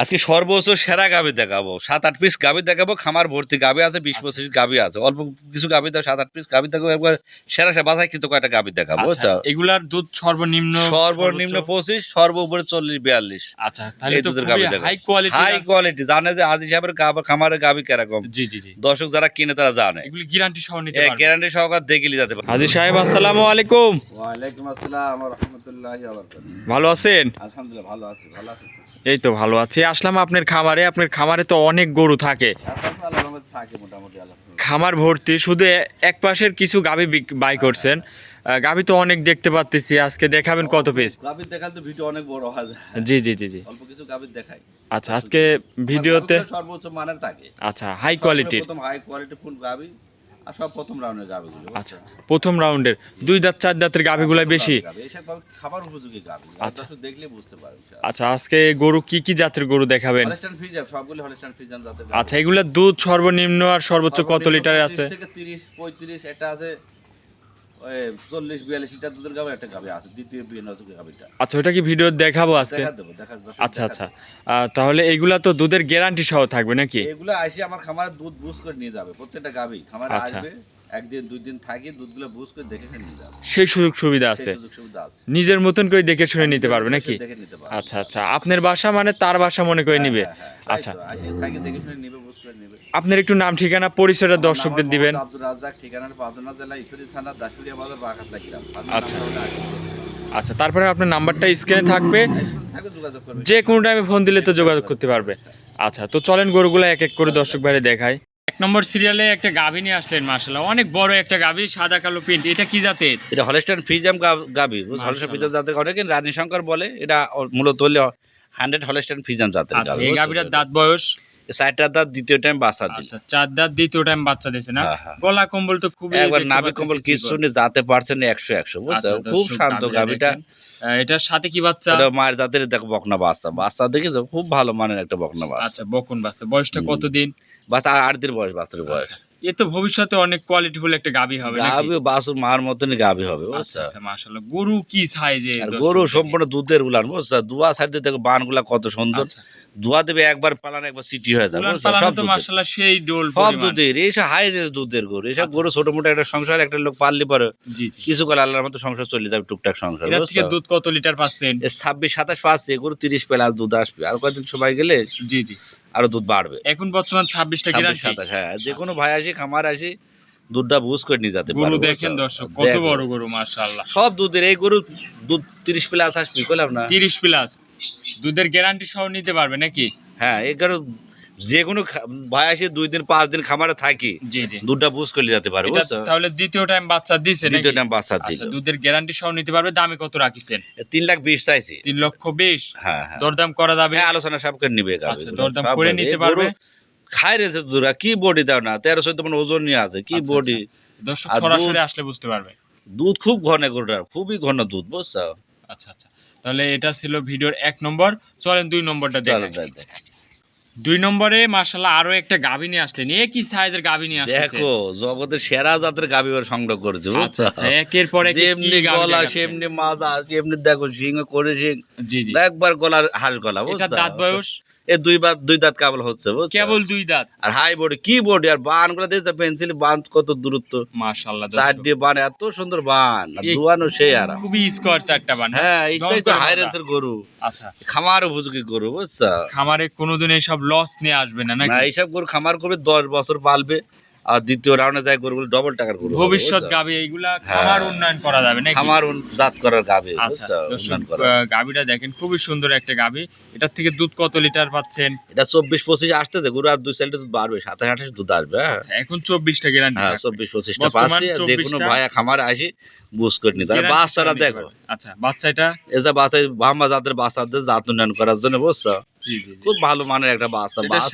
আজকে সর্বোচ্চ সেরা গাভী দেখাবো, 7-8 পিস গাভী দেখাবো। খামার ভর্তি গাভী আছে, 20-25 গাভী আছে। অল্প কিছু গাভী দাও, 7-8 পিস গাভী দেখাবো। একবার সেরা সেরা বাছাই কিন্তু কয়টা গাভী দেখাবো, বুঝছো? এগুলার দুধ সর্বনিম্ন 25, সর্ব উপরে 40-42। আচ্ছা, তাহলে এই তো দুধের খুবই গাভী দেখাবো, হাই কোয়ালিটি। High quality. জানে যে আজি সাহেবের খামারের গাভী কিরকম। জি জি জি, দর্শক যারা কিনে তারা জানে, এগুলি গ্যারান্টি সহ নিতে এই পারবে। গ্যারান্টি সহকারে দেখে যেতে পারে। হাজী সাহেব, আসসালামু আলাইকুম। ওয়ালাইকুম আসসালাম ওয়া রাহমাতুল্লাহি ওয়া বারাকাতুহু। ভালো আছেন? আলহামদুলিল্লাহ ভালো আছি, ভালো আছি। এই তো ভালো আছি। আসলাম আপনার খামারে। আপনার খামারে তো অনেক গরু থাকে, থাকে মোটামুটি আলহামদুলিল্লাহ। খামার ভর্তি। শুধু এক পাশের কিছু গাভী বাই করছেন। গাভী তো অনেক দেখতে পাচ্ছি। আজকে দেখাবেন কত পিস? গাভী দেখালে তো ভিডিও অনেক বড় হয়। জি জি জি জি, অল্প কিছু গাভী দেখাই। আচ্ছা, আজকে ভিডিওতে সর্বোচ্চ মানের থাকে। আচ্ছা, হাই কোয়ালিটির। প্রথম হাই কোয়ালিটি ফুল গাভী, আর সব প্রথম রাউন্ডের গাভীগুলো। আচ্ছা, প্রথম রাউন্ডের 2 দাঁত 4 দাঁতের গাভীগুলো বেশি। এইসব গাভী খাবার উপযোগী গাভী। আচ্ছা, দেখলে বুঝতে পারবে। আচ্ছা, আজকে গরু কি কি জাতের গরু দেখাবেন? হলস্টাইন ফ্রিজিয়ান, সবগুলো হলস্টাইন ফ্রিজিয়ান জাতের। আচ্ছা, এগুলা দুধ সর্বনিম্ন আর সর্বোচ্চ কত লিটারে আছে? 25 থেকে 30-35। এটা আছে ওই 40-42 লিটার দুধের গাভী। একটা গাভী আছে দ্বিতীয় বিয়ের গাভীটা। আচ্ছা, ওটা কি ভিডিও দেখাবো আজকে? আচ্ছা আচ্ছা, তাহলে এইগুলা তো দুধের গ্যারান্টি সহ থাকবে নাকি? এগুলো আসি আমার খামারে দুধ বুঝ করে নিয়ে যাবে। প্রত্যেকটা গাভী খামারে আচ্ছা, আসবে, একদিন 2 দিন থাকি, দুধগুলো বুঝ করে দেখে নিয়ে যাবে। সেই সুযোগ সুবিধা আছে, নিজের মতন করে দেখে শুনে নিতে পারবে নাকি? আচ্ছা আচ্ছা, আপনার বাসা মানে তার বাসা মনে করে নিবে। আচ্ছা, আপনার একটু নাম ঠিকানা পরিচয়টা দর্শকদের দিবেন। আব্দুর রাজ্জাক, ঠিকানা পাবনা জেলা ঈশ্বরদী থানা দাসুরিয়া বাজার বাগাতলা গ্রাম। আচ্ছা আচ্ছা, তারপরে আপনার নাম্বারটা স্ক্রিনে থাকবে, যোগাযোগ করবে। যে কোনো টাইমে ফোন দিলে তো যোগাযোগ করতে পারবে। আচ্ছা, তো চলেন গরুগুলো এক এক করে দর্শক ভাইরে দেখাই। 1 নম্বর সিরিয়ালে একটা গাভী নিয়ে আসলেন, মাশাআল্লাহ অনেক বড় একটা গাভী, সাদা কালো প্রিন্ট। এটা কি জাতের? এটা হলস্টাইন ফ্রিজিয়ান গাভী। হলস্টাইন ফ্রিজিয়ান জাতের অনেকে রানী শঙ্কর বলে। এটা মূলত হলো 100 হলস্টাইন ফ্রিজিয়ান জাতের আচ্ছা, গাভী। এই গাভীটার দাঁত বয়স? 4টা দাঁত, দ্বিতীয় টাইম বাচ্চা দিল। আচ্ছা, 4 দাঁত, দ্বিতীয় টাইম বাচ্চা দিয়েছে না? হ্যাঁ। গলা কম্বল তো খুবই, একবার নাভি কম্বল কিছু নেই, জাতে পারছেন 100 বুঝছো। খুব শান্ত গাভীটা। এটার সাথে কি বাচ্চা? এটা মায়ের জাতের দেখো বকনা বাচ্চা। বাচ্চা দেখেছো, খুব ভালো মানের একটা বকনা বাচ্চা। আচ্ছা, বকন বাচ্চা। বয়সটা কতদিন? বাচ্চা 8 দিন বয়স, বাচ্চার বয়স। এ তো ভবিষ্যতে অনেক কোয়ালিটিফুল একটা গাভী হবে নাকি? গাভী বাছুর মার মতনই গাভী হবে, বুঝছো। আচ্ছা, মাশাআল্লাহ। গরু কি সাইজে? আর গরু সম্পূর্ণ দুধের উলান, বুঝছো। দুয়া সাইড দিয়ে দেখো বানগুলা কত সুন্দর। দুয়া দেবে একবার পালান, একবার সিটি হয়ে যাবে, বুঝছো। সব তো মাশাআল্লাহ সেই ডোল সব পরিমাণ। দুধের, এইসব হাই রেস দুধের গরু। এইসব গরু ছোট মোটো একটা সংসার, একটা লোক পাললে পরে জি জি, কিছু করে আল্লাহর মতো সংসার চলে যাবে, টুকটাক সংসার, এর থেকে বুঝছো। দুধ কত লিটার পাচ্ছেন? 26-27 পাচ্ছে গরু, 30 প্লাস দুধ আসবে। আর কয়েকদিন সময় গেলে জি জি, আরো দুধ বাড়বে। এখন বর্তমান 26টা গ্যারান্টি। 27-28, হ্যাঁ। যে কোনো ভাই আসি, খামার আসি, দুধটা বুঝ করে নিয়ে যেতে গরু পারবে। দেখেন দর্শক, কত বড় গরু, মাশাআল্লাহ। সব দুধের এই গরু দুধ 30 প্লাস আসবে, কইলাম না? 30 প্লাস দুধের গ্যারান্টি সহ নিতে পারবে নাকি? হ্যাঁ, এই গরু যে কোনো ভাই আসি 2 দিন 5 দিন খামারে থাকি, জি জি, দুধটা বুঝ করে নিয়ে যেতে পারবে, এটা বুঝছো। তাহলে দ্বিতীয় টাইম বাচ্চা দিছে নাকি? দ্বিতীয় টাইম বাচ্চা দিল। আচ্ছা, দুধের গ্যারান্টি সহ নিতে পারবে। দামে কত রাখিছেন? 3,20,000 চাইছি। 3,20,000। হ্যাঁ। দরদাম করা যাবে? হ্যাঁ, আলোচনা সব করে নিবে গাভী। আচ্ছা, দরদাম করে নিতে পারবে। খাই রেছে দুধরা, কি বডি দাও না, 13-14 মণ ওজন নিয়ে আছে, কি বডি। দর্শক সরাসরি আসলে বুঝতে পারবে। দুধ খুব ঘন গরুটার, খুবই ঘন দুধ, বুঝছো। আচ্ছা আচ্ছা, তাহলে এটা ছিল ভিডিওর 1 নম্বর। চলেন 2 নম্বরটা দেখেন। 2 নম্বরে মাশাআল্লাহ আরো একটা গাভী নিয়ে আসলেন। এ কি সাইজের গাভী নিয়ে আসছেন? দেখো, জগতের সেরা জাতের গাভী সংগ্রহ করেছে, বুঝছো। আচ্ছা, একের পর এক যেমনি গলা, সেমনি মাজা, সেমনি দেখো সিং করে সিং। জি জি, একবার গলার হাঁস গলা, এটা বুঝছো। দাঁত বয়স? এ 2 দাঁত কেবল হচ্ছে, বুঝছো। কেবল 2 দাঁত। আর হাই বডি, কি বডি। আর বান গুলো দেখছো, পেন্সিল বান কত দূরত্ব, মাশাআল্লাহ। চার দিয়ে বান, এত সুন্দর বান, আর দুয়ানো সেই আরাম। খুবই স্কোয়ার চারটা বান। হ্যাঁ, এটাই তো হাই রেঞ্জের গরু। আচ্ছা, খামার উপযোগী গরু, বুঝছো। খামারে কোনোদিন এইসব লস নিয়ে আসবে না নাকি? না, এইসব গরু খামার করবে 10 বছর পালবে, আর দ্বিতীয় রাউন্ডে যায় গরুগুলো ডবল টাকার গরু। ভবিষ্যৎ গাভী এইগুলা খামার উন্নয়ন করা যাবে নাকি? খামার জাত করার গাভী, আচ্ছা, বুঝছো। গাভীটা দেখেন, খুবই সুন্দর একটা গাভী। এটার থেকে দুধ কত লিটার পাচ্ছেন? এটা 24-25 আসতেছে গরু, আর 2 সাইডে দুধ বাড়বে, 27-28 দুধ আসবে। হ্যাঁ, এখন 24টা গ্যারান্টি। হ্যাঁ, 24-25টা পাচ্ছি। যে কোনো ভাইয়া খামারে আসি বুঝ করে নিতে। আর বাচ্চাটা দেখো। আচ্ছা, বাচ্চাটা এসা বাচ্চা বাম্মা জাতের বাচ্চাদের জাত উন্নয়ন করার জন্য, বুঝছো। জি জি, খুব ভালো মানের একটা বাচ্চা। বাচ্চা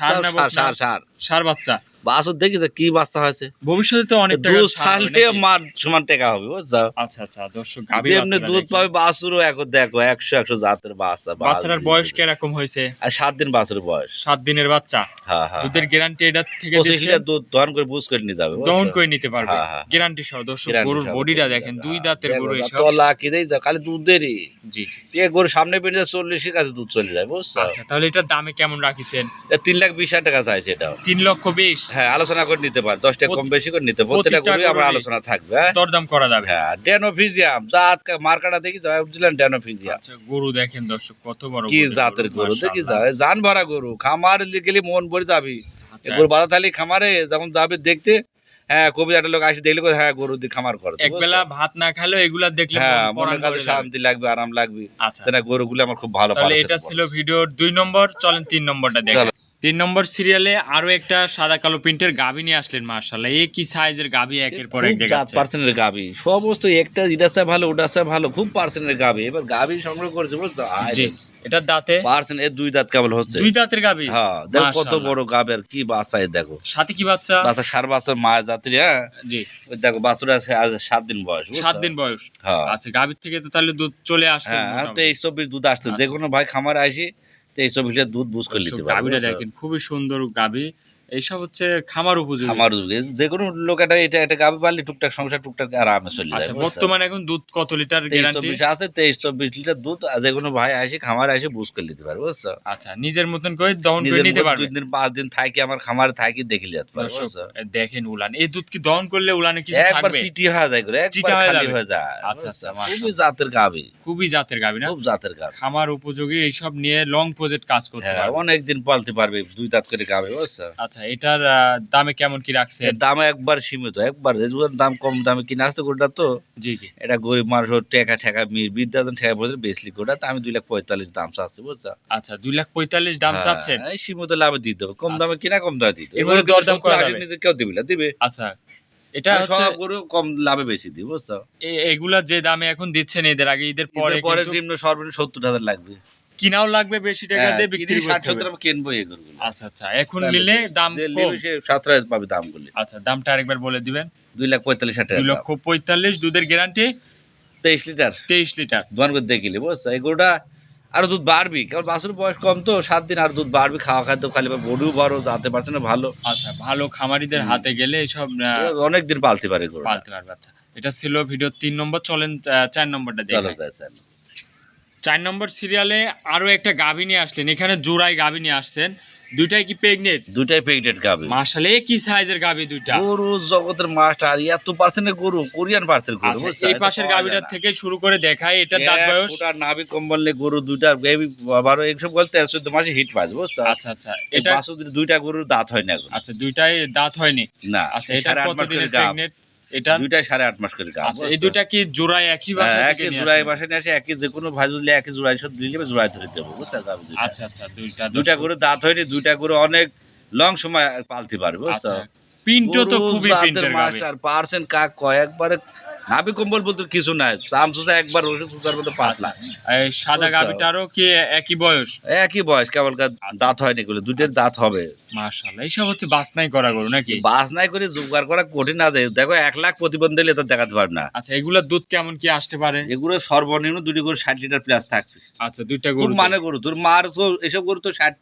সার সার বাচ্চা। বাছুর দেখি যে কি বাচ্চা হয়েছে, ভবিষ্যতে তো অনেক টাকা দুধ ছাড় হবে ছাড়লে নাকি? মার সমান টাকা হবে বুঝছো। আচ্ছা আচ্ছা দর্শক গাভী যেমনি বাচ্চাটা দুধ দেখেন। পাবে বাছুরও এখন দেখো 100 জাতের বাচ্চা। বাচ্চাটার বয়স কিরকম হয়েছে? আর 7 দিন বাছুরের বয়স। 7 দিনের বাচ্চা। হ্যাঁ হ্যাঁ, দুধের গ্যারান্টি এটা থেকে 25 দিচ্ছে, লিটার দুধ দহন করে বুঝ করে নিয়ে যাবে বুঝছো? দহন করে নিতে পারবে হ্যাঁ, হ্যাঁ। গ্যারান্টি সহ। দর্শক Guarantee গরুর সহ বডিটা দুধ দেখেন, যাবে। 2 হ্যাঁ, দাঁতের দেখো গরু না, এসব। তলা কিনেই যা খালি দুধেরই। জি জি। এ গরু সামনে পেটে 40 কাছে দুধ চলে যায় বুঝছো। আচ্ছা তাহলে এটার দামে কেমন রাখিছেন? 3,20,000 টাকা চাইছে এটাও। 3,20,000। হ্যাঁ, আলোচনা করে নিতে পারে, 10 টাকা কম বেশি করে নিতে পারে, প্রত্যেকটা প্রত্যেকটা গরুই আমার গরুরই আলোচনা থাকবে। হ্যাঁ দরদাম করা যাবে। হ্যাঁ, ড্যানোফিজিয়াম জাত মার্কাটা দেখি যায় বুঝলেন, ড্যানোফিজিয়াম আচ্ছা গরু দেখেন দর্শক কত বড় কি বড় জাতের গরু দেখি মাশাআল্লাহ। যায়, জান ভরা গরু, খামার গেলে মন ভরে যাবি। আচ্ছা, গরু বাধা থালি খামারে যখন যাবে দেখতে, হ্যাঁ কবি একটা লোক আসে দেখলে হ্যাঁ গরু দিয়ে খামার করে এক বেলা ভাত না খালেও এগুলা দেখলে হ্যাঁ মন পরাণ মনের কাছে ভরে যাবে। শান্তি লাগবে, আরাম লাগবে। আচ্ছা সেটা গরুগুলো আমার খুব ভালো তাহলে পারছে এটা ছিল ভিডিওর 2 নম্বর। চলেন 3 নম্বরটা দেখেন। চলো। 3 নম্বর সিরিয়ালে আরো একটা সাদা কালো প্রিন্টের গাভী নিয়ে আসলেন মাশাআল্লাহ। এই কি সাইজের গাভী একের পর এক খুব জাত দেখাচ্ছে। পার্সেন্টের গাবি, সমস্ত একটা এটা চাই ভালো ওটা চাই ভালো, খুব পার্সেন্টের গাবি। এবার গাবি সংগ্রহ করেছে বুঝছো, জি এটার দাঁতে পার্সেন্ট এর 2 দাঁত কেবল হচ্ছে। 2 দাঁতের গাভী। হ্যাঁ দেখো কত মাশাআল্লাহ। বড় গাবি, আর কি বাচ্চা এই দেখো, সাথে কি বাচ্চা? বাচ্চা 4 বছর মায়ের জাতির। হ্যাঁ জি ওই দেখো বাচ্চাটা আছে আজ 7 দিন বয়স বুঝছো? 7 দিন বয়স। হ্যাঁ আচ্ছা গাভীর থেকে তো তাহলে দুধ চলে আসছে হ্যাঁ মোটামুটি। 23-24 দুধ আসছে, আচ্ছা। যে কোনো ভাই খামারে আসি 23-24 লিটার দুধ বুঝ করে দর্শক, নিতে পারবে গাভীটা বুঝছো? দেখেন খুবই সুন্দর গাভী। এইসব হচ্ছে খামার উপযোগী। খামার যুগে যে কোনো লোক এটা এটা গাবি পারলে টুকটাক সংসার টুকটাক আরামে চলে যায় আচ্ছা বুঝছো? বর্তমানে এখন দুধ কত লিটার গ্যারান্টি? 23-24 আছে, 23-24 লিটার দুধ, আর যে কোনো ভাই আসে খামারে আসে বুঝ করে নিতে পারবে বুঝছো? আচ্ছা নিজের মতন করে দহন করে নিজের নিতে মধ্যে পারবে। 2 দিন 5 দিন থাকি আমার খামারে থাকি দেখে যেতে পারবে দর্শক বুঝছো? দেখেন উলান, এই দুধ কি দহন করলে উলানে কিছু একবার থাকবে? সিটি হয়ে যায় করে, চিটা একবার হয়ে খালি যাবে। হয়ে যায় আচ্ছা, বুঝছো? আচ্ছা, মাশাআল্লাহ। খুবই জাতের গাবি, খুবই জাতের গাভী না? খুব জাতের গাবি। খামার উপযোগী এইসব নিয়ে লং প্রজেক্ট কাজ করতে হ্যাঁ পারবে। অনেক দিন পালতে পারবে 2 দাঁত করে গাবি বুঝছো? আচ্ছা এটার দামে কেমন কি রাখছেন? এর দাম একবার সীমিত, একবার এগুলোর দাম কম দামে কিনে আসতে গোটা তো। জি জি। এটা গরিব মানুষ টেকা ঠেকা বিদ্যাধন ঠেকা পড়ে বেশি গোটা, তো আমি 2,45,000 দাম চাচ্ছি বুঝছো? আচ্ছা 2,45,000 দাম হ্যাঁ, চাচ্ছেন। এই সীমিত লাভে দিতে হবে, কম আচ্ছা। দামে কিনা কম দামে দিতে হবে। এর মধ্যে এগুলো দরদাম করা 70-80 যাবে? নিতে কেউ দিবে না, দিবে। আচ্ছা এটা মানে হচ্ছে সব গরু কম লাভে বেশি দিই বুঝছো? এগুলা যে দামে এখন দিচ্ছেন এদের আগে ঈদের পরে ঈদের পরে কিন্তু নিম্ন সর্বনিম্ন 70,000 লাগবে। কিনাও লাগবে বেশি টাকা হ্যাঁ, দিয়ে বিক্রি কিনে করতে 60-70 হবে। আমি কিনবো এই গরুগুলো। আচ্ছা আচ্ছা এখন নিলে দাম যে কম। নেবে সে 17,000 পাবে দামগুলো। আচ্ছা দামটা আরেকবার বলে দিবেন। 2,45,000 টাকা দাম। 2,45,000 দুধের গ্যারান্টি 23 লিটার 23 লিটার। দোকান করে দেখিলি বুঝছো? এই গরুটা আরো দুধ বাড়বি, কারণ বাছুর বয়স কম তো, 7 দিন আর দুধ বাড়বি, খাওয়া খাদ্য খালি গরু বড় জাতে পারছে না ভালো, আচ্ছা ভালো খামারিদের হাতে গেলে এসব অনেক দিন পালতে পারে গরু। পালতে পারবে। আচ্ছা এটা ছিল ভিডিও 3 নম্বর। চলেন 4 নম্বরটা চলো দেখি। যাই চল। 4 নম্বর সিরিয়ালে আরো একটা গাভী নিয়ে আসলেন, এখানে জোড়াই গাভী নিয়ে আসছেন। দুইটাই কি প্রেগনেন্ট? দুটাই প্রেগনেন্ট গাবি। মাশাআল্লাহ কি সাইজের গাভী দুইটা। গরু জগতের মাস্টার, এত পার্সেন্টের গরু, কোরিয়ান পার্সেন্ট গরু আচ্ছা বুঝছো? এই এটা পাশের পাওয়া গাভীটার যায় না। থেকে শুরু করে দেখাই, এটার দাঁত বয়স। ওটা নাভি কম্বল নিয়ে গরু দুইটা বেবি 12 এইসব বলতে 14 মাসে হিট পাস বুঝছো? আচ্ছা আচ্ছা এটা এটা দুইটা গরুর দাঁত হয় না এখন। আচ্ছা দুইটাই দাঁত হয়নি। না আচ্ছা এই এটা 8.5 মাস কতদিনের করে গাব, প্রেগনেন্ট? এটা দুইটাই 8.5 মাস করে গাব। আচ্ছা এই দুইটা কি জোড়ায় একই বাসা হ্যাঁ, থেকে একই নিয়ে জোড়ায় আসেন? বাসা নিয়ে আসে, একই যে কোনো ভাই যদি একই জোড়ায় সব দিলে জোড়ায় ধরে দেবো বুঝছো? গাব দুইটা। আচ্ছা আচ্ছা দুইটা গরু দাঁত হয়নি, দুইটা গরু অনেক লং সময় পালতে পারবে বুঝছো? আচ্ছা প্রিন্টও তো গরু খুবই জাতের প্রিন্টের গাভী। মাস্টার পার্সেন্ট কাক কয় একবারে নাভি কম্বল বলতে কিছু নাই, চামচুচা একবার ওষুধ সুচার মতো পাতলা। এই সাদা বুঝছো? গাভীটারও কি একই বয়স? একই বয়স, কেবল দাঁত হয়নি, এগুলো দুইটার দাঁত হবে। মাশাআল্লাহ এইসব হচ্ছে বাছনাই করা গরু নাকি? বাস নাই করে জোগাড় করা কঠিন না যায়, দেখো 1 লাখ প্রতিবন্ধ দিলে তো দেখাতে পারবে না। আচ্ছা এগুলোর দুধ কেমন কি আসতে পারে? এগুলো সর্বনিম্ন দুটি গরু 60 লিটার প্লাস থাকবে। আচ্ছা দুইটা খুব গরু মানে গরু, তোর মার তো এসব গরু তো 60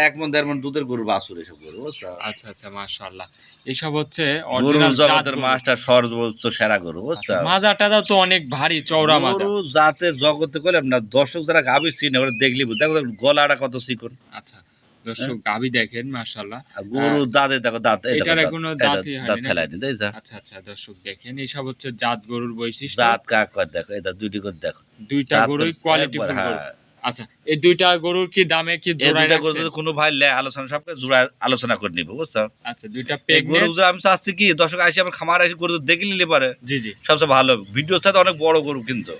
1 মণ 1.5 মণ দুধের গরু বাছুর এসব গরু বুঝছো? আচ্ছা আচ্ছা মাশাআল্লাহ এইসব হচ্ছে গরু অরিজিনাল জগতের মাস্টার সর্বোচ্চ সেরা গরু বুঝছো? মাজাটাও তো অনেক ভারী চওড়া মাজা। গরু জাতের জগতে কইলাম না, দর্শক যারা গাভী চিনে ওরা দেখলি দেখো গলাটা কত চিকন, আচ্ছা দর্শক গাভী দেখেন মাশাআল্লাহ। আর গরু দাঁতে দেখো দাঁত, এই দেখো এটার দাঁত, এখনো এই দেখো, দাঁতই হয়নি দাঁত নাকি? ফেলায়নি তাই যা। আচ্ছা আচ্ছা দর্শক দেখেন এইসব হচ্ছে জাত গরুর বৈশিষ্ট্য। জাত কাক কর দেখো, এটা দুটি করে দেখো, দুইটা দাঁত গরুই করে কোয়ালিটি একবার, ফুল গরু। হ্যাঁ। আচ্ছা এই দুইটা গরুর কি দামে কি এই জোড়ায় দুইটা গরু রাখছেন? যদি কোনো ভাই আলোচনা সবকে জোড়া আলোচনা করে নিবো বুঝছো? আচ্ছা দুইটা এই গরু প্রেগনেন্ট। যে আমি চাচ্ছি কি দর্শক আসি আমার খামার আসি গরু দেখে নিলে পারে জি জি সবচেয়ে ভালো, ভিডিওর সাথে অনেক বড় গরু কিন্তু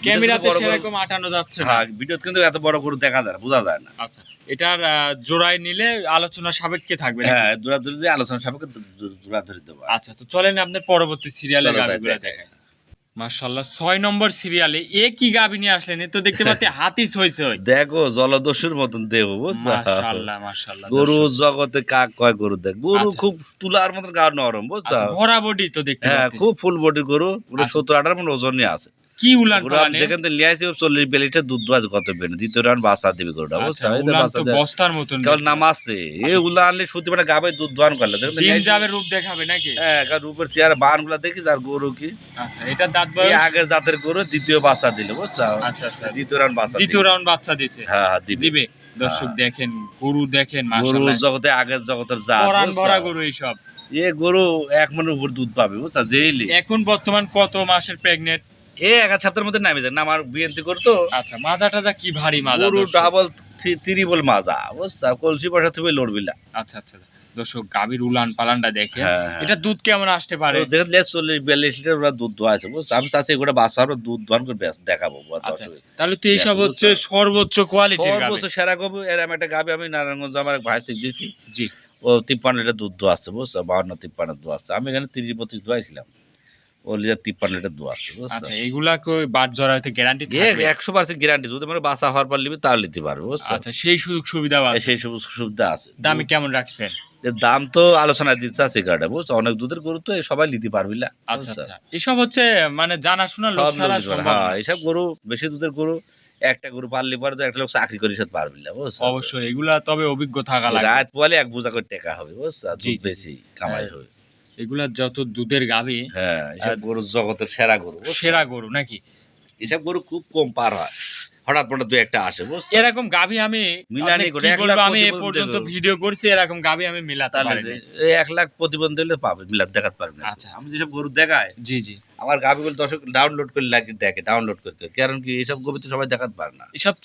ক্যামেরাতে বড় গরু, সেরকম আটানো যাচ্ছে না। হ্যাঁ ভিডিও কিন্তু এত বড় গরু দেখা যায় না, বোঝা যায় না। আচ্ছা এটার জোড়ায় নিলে আলোচনা সাপেক্ষে থাকবে নাকি? হ্যাঁ জোড়া ধরে আলোচনা সবকে জোড়া ধরে দেবো। আচ্ছা তো চলেন আপনার পরবর্তী সিরিয়ালে চলো, গাভীগুলো দেখাই। দেখাই। মাশাআল্লাহ 6 নম্বর সিরিয়ালে এ কি গাভী নিয়ে আসলেন? এ তো দেখতে পাচ্ছি হাতিস হইছে। দেখো জলদস্যুর মতন দেহ বুঝছো। মাশাআল্লাহ মাশাআল্লাহ। গরু জগতে কাক কয় গরু দেখ, গরু আচ্ছা। খুব তুলার মতন গা নরম বুঝছো। আচ্ছা ভরা বডি তো দেখতে হ্যাঁ পাচ্ছি। খুব ফুল বডি গরু, পুরো আচ্ছা। 70-18 মন ওজন নিয়ে আছে কি উলান গরু। পালানে? যেখান থেকে নিয়ে আসি 40-42 লিটার দুধ আছে কত বেনে, দ্বিতীয় রাউন্ড বাচ্চা দিবি গরুটা বুঝছো। আচ্ছা এই তো উলান বাচ্চা তো দেয় বস্তার মতন কেবল দেখতে নামাচ্ছে এ আচ্ছা। উলা আনলে সুতি মানে গাবে দুধ দোয়ান করলে দেখুন পাচ্ছি। দিন যাবে রূপ দেখাবে নাকি? হ্যাঁ কারণ রূপের চেয়ার বান গুলা দেখিস আর গরু কি আচ্ছা এটা দাঁত এই বয়স? আগের জাতের গরু দ্বিতীয় বাচ্চা দিল বুঝছো। আচ্ছা আচ্ছা। দ্বিতীয় রাউন্ড বাচ্চা দ্বিতীয় দিবে। রাউন্ড বাচ্চা দিছে। হ্যাঁ হ্যাঁ দিবে। দিবে। দর্শক দেখেন গরু দেখেন গরু মাশাআল্লাহ। জগতে আগের জগতের জাত পরান বুঝছো? ভরা গরু এইসব। এ গরু 1 মনের উপর দুধ পাবে বুঝছো জেইলি। এখন বর্তমান কত মাসের প্রেগনেন্ট? এ 1 সপ্তাহের মধ্যে নামে যায় না, আমার বিএনপি করতো আচ্ছা মাজা টাজা কি ভারী মাজা গরু দর্শক। ডাবল ত্রিবল মাজা বুঝছো, কলসি পয়সা তুমি লড়বিলা। আচ্ছা আচ্ছা দর্শক গাভীর উলান পালানটা দেখেন। হ্যাঁ, হ্যাঁ। এটা দুধ কেমন আসতে পারে? যেখানে 40-42 লিটার ওরা দুধ দোয়া আছে বুঝছো। আমি চাচ্ছি এগুলো বাচ্চা আরো দুধ দোয়ান করে দেখাবো আচ্ছা দর্শককে। তাহলে তো এইসব বুঝছো? হচ্ছে সর্বোচ্চ কোয়ালিটির গাভী। সর্বোচ্চ সেরা গরু এরম একটা গাবি আমি নারায়ণগঞ্জ আমার এক ভাই থেকে দিয়েছি। জি ও 53 লিটার দুধ দোয়া আছে বুঝছো, 52-53 দোয়া আছে। আমি এখানে 30-32 দোয়াইছিলাম, ও লিটার 53 লিটার দোয়া আছে বুঝছো। আচ্ছা এগুলা কো বাট জরাইতে গ্যারান্টি এ থাকবে? 100% গ্যারান্টি, যদি মানে বাচ্চা হওয়ার পর নিবি তাহলে নিতে পারবে বুঝছো। আচ্ছা সেই সুযোগ সুবিধা আছে। সেই সব সুবিধা আছে। দামে কেমন রাখছেন? এর দাম তো আলোচনা দিচ্ছে আছে গাড়া বুঝছো, অনেক দুধের গরু তো এই সবাই নিতে পারবি না আচ্ছা বুঝছো? আচ্ছা এসব হচ্ছে মানে জানাশোনা লোক সব ছাড়া লোক নিতে পারে। সম্ভব হ্যাঁ না। এইসব গরু বেশি দুধের গরু একটা গরু পারলে পরে তো একটা লোক চাকরি করে সাথে পারবি না বুঝছো। অবশ্যই এগুলা তবে অভিজ্ঞ থাকা লাগে। রাত পোয়ালে 1 বোঝা করে টাকা হবে বুঝছো, জি, দুধ জি, বেশি কামাই হ্যাঁ। হবে। এগুলা যত দুধের গাভী হ্যাঁ এইসব গরু জগতের সেরা গরু বুঝছো? সেরা গরু নাকি? এসব গরু খুব কম পার হয়, হঠাৎ পঠাৎ 2-1টা আসে বুঝছো। এরকম গাভী আমি মিলানি আপনি করে কি 1 বলবো, লাখ আমি এ প্রতিবন্ধী পর্যন্ত গরু। ভিডিও করছি এরকম গাভী আমি মিলাতে তাহলে পারিনি। এই 1 লাখ প্রতিবন্ধী হলে পাবে, মিলাদ দেখাতে পারবে না। আচ্ছা। আমি যেসব গরু দেখাই জি জি আমার গাভিগুলো দর্শক ডাউনলোড করে লাগে দেখে, ডাউনলোড করে, কারণ কি এইসব গভীর তো সবাই দেখাতে পারে না। এসব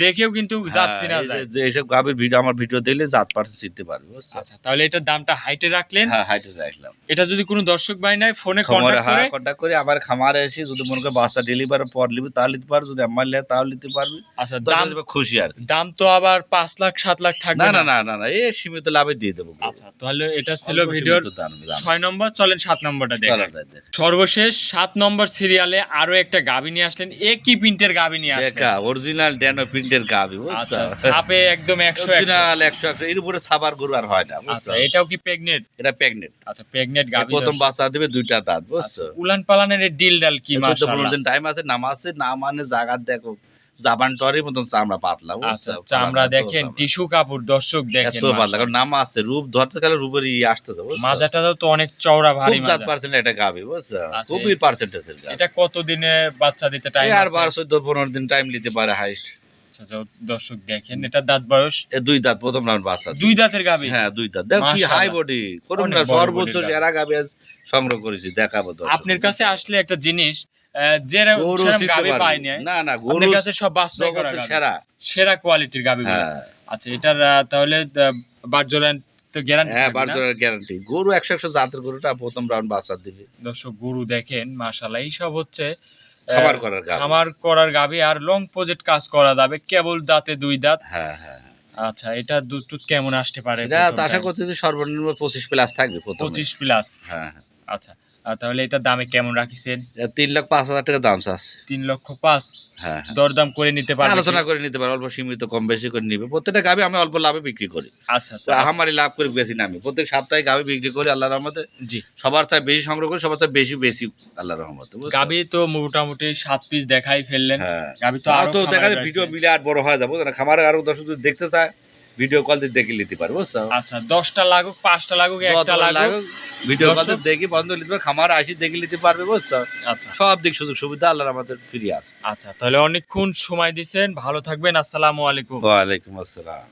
দেখেও কিন্তু যাচ্ছি না হ্যাঁ, এই যায়। যে এইসব গাভির ভিডিও আমার ভিডিও দিলে জাত পারছে চিনতে পারবে বুঝছো। আচ্ছা তাহলে এটার দামটা হাইটে রাখলেন। হ্যাঁ হাইটে রাখলাম। এটা যদি কোনো দর্শক ভাই নাই ফোনে খামারে কন্টাক্ট করে কন্ট্যাক্ট করে আমার খামারে এসে যদি মনে করে বাচ্চা ডেলিভার পর নিবি তাহলে নিতে পারবে, যদি আমার লেয় তাহলে নিতে পারবি। আচ্ছা দাম দাম খুশি আর কি। দাম তো আবার 5 লাখ 7 লাখ থাকবে না না? না না না না এই সীমিত লাভে দিয়ে দেবো। আচ্ছা তাহলে এটা ছিল অল্প ভিডিওর সীমিত দাম। 6 নম্বর, চলেন 7 নম্বরটা চলো দেখেন। তাই দেখ। সর্বশেষ 7 নম্বর সিরিয়ালে আরো একটা গাভী নিয়ে আসলেন। কি প্রিন্টের গাভী নিয়ে আসলেন? দেখা অরিজিনাল ড্যানো প্রিন্টের গাভি বুঝছো। আচ্ছা ছাপে একদম 100 অরিজিনাল 100 এর উপরে সাবার গরু আর হয় না আচ্ছা বুঝছো। এটাও কি প্রেগনেন্ট? এটা প্রেগনেন্ট, আচ্ছা প্রেগনেন্ট গাভী। প্রথম বাচ্চা দিবে 2টা দাঁত বুঝছো। উলান পালানের ডিল ডাল কি 14-15 মাশাআল্লাহ। দিন টাইম আছে, নামাজে না মানে জায়গা দেখো জাবান টরি মতন চামড়া পাতলা আচ্ছা বুঝছো। চামড়া এত দেখেন, চামড়া। টিস্যু কাপড় দর্শক দেখেন এত পাতলা, কারণ নামা আছে রূপ ধরতে গেলে রূপের আসতেছে বুঝছো। মাজাটাও তো অনেক চওড়া ভারী খুব জাত মাজা। পার্সেন্ট একটা গাবি বুঝছো, আচ্ছা, খুবই পার্সেন্টেজের গাবি। এটা কত দিনে বাচ্চা দিতে টাইম আর আছে? 12-14-15 দিন টাইম নিতে পারে হাইস্ট। আচ্ছা দর্শক দেখেন এটা দাঁত বয়স এ 2 দাঁত প্রথম রাউন্ড বাচ্চা। 2 দাঁতের গাভী। হ্যাঁ 2 দাঁত দেখ কি মাশাআল্লাহ। হাই বডি, করুন অনেক না বড় সর্বোচ্চ বডির সেরা গাবি আজ সংগ্রহ করেছি, দেখাবো দর্শক। আপনার কাছে আসলে একটা জিনিস গরু যেরকম চিনতে গাভী পারবি। পাই না, না না গরু আপনার কাছে সব বাছাই করা জগতের গাভী। সেরা। সেরা কোয়ালিটির গাভী। হ্যাঁ আচ্ছা এটার তাহলে বাটজোরান তো গ্যারান্টি হ্যাঁ থাকবে না? বারজনের গ্যারান্টি। গরু 100 জাতের গরুটা প্রথম রাউন্ড বাচ্চা দিবে। দর্শক গরু দেখেন মাশাআল্লাহ এইসব হচ্ছে খাবার করার গাবি। খামার করার গাভী আর লং প্রজেক্ট কাজ করা যাবে, কেবল দাঁতে 2 দাঁত। হ্যাঁ হ্যাঁ আচ্ছা এটা দুধ টুধ কেমন আসতে পারে? এটা তো আশা করছি যে সর্বনিম্ন 25 প্লাস থাকবে প্রথমে। 25 প্লাস। হ্যাঁ হ্যাঁ। আচ্ছা তাহলে এটার দামে কেমন রাখিছেন? এটা 3,05,000 টাকা দাম চাচ্ছে। 3,05,000। হ্যাঁ হ্যাঁ। দরদাম করে নিতে পারবে? আলোচনা করে নিতে পারে, অল্প সীমিত কম বেশি করে নিবে। প্রত্যেকটা গাবি আমি অল্প লাভে বিক্রি করি। আচ্ছা তো আচ্ছা আমারই লাভ করে বেশি না, আমি প্রত্যেক সপ্তাহে গাবি বিক্রি করি আল্লাহর রহমতে। জি। সবার চাই বেশি সংগ্রহ করি, সবার চাই বেশি বেশি আল্লাহর রহমতে বুঝছো? গাভী তো মোটামুটি 7 পিস দেখাই ফেললেন। হ্যাঁ গাভী তো আর আরো তো দেখা খামারে যায় রয়েছে। ভিডিও মিলে আর বড় হয়ে যাবো না, খামারে আরো দর্শক যদি দেখতে চায় ভিডিও কল দিয়ে দেখে নিতে পারবে বুঝছো। আচ্ছা 10টা লাগুক 5টা লাগুক 1টা লাগুক ভিডিও কল দর্শক- দেখি বন্ধ নিতে পারবে, খামারে আসি দেখে নিতে পারবে বুঝছো। আচ্ছা সব দিক সুযোগ সুবিধা আল্লাহর আমাদের ফ্রি আছে। আচ্ছা তাহলে অনেকক্ষণ সময় দিয়েছেন, ভালো থাকবেন, আসসালামু আলাইকুম। ওয়ালাইকুম আসসালাম।